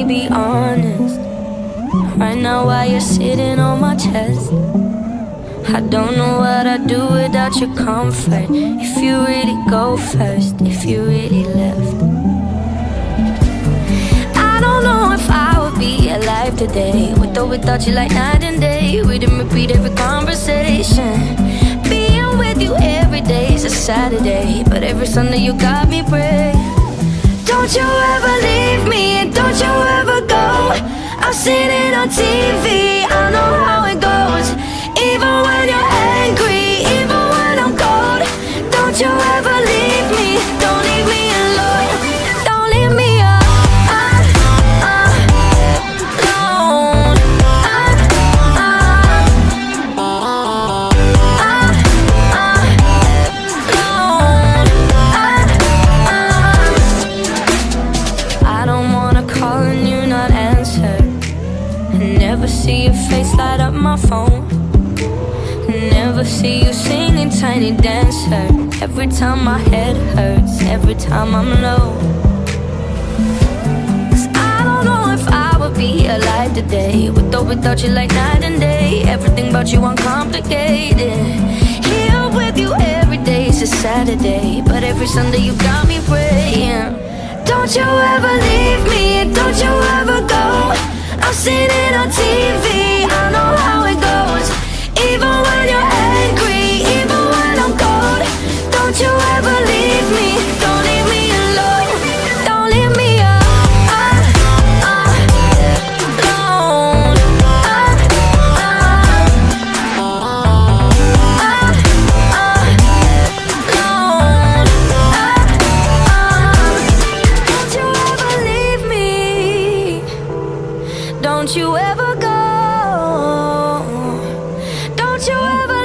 be honest. Right now while you're sitting on my chest, I don't know what I'd do without your comfort. If you really go first, if you really left, I don't know if I would be alive today, with or without you like night and day. Read and repeat every conversation. Being with you every day is a Saturday, but every Sunday you got me praying. Don't you ever leave me, and don't you ever go. I've seen it on TV, I know how it goes. Even when you're angry, even when I'm cold, don't you ever leave me, don't leave me alone. Don't leave me alone. I don't wanna call and you not answer. Never see your face light up my phone. Never see you singing Tiny Dancer. Every time my head hurts, every time I'm low. 'Cause I don't know if I would be alive today, with or without you like night and day. Everything about you uncomplicated. Here with you every day is a Saturday, but every Sunday you got me praying. Don't you ever leave me, don't you ever go. I've seen it on TV, I know how it goes. Even when you're angry, even when I'm cold, don't you ever leave me, don't leave me alone. Don't leave me alone. Don't you ever leave me, don't you ever go. Don't you ever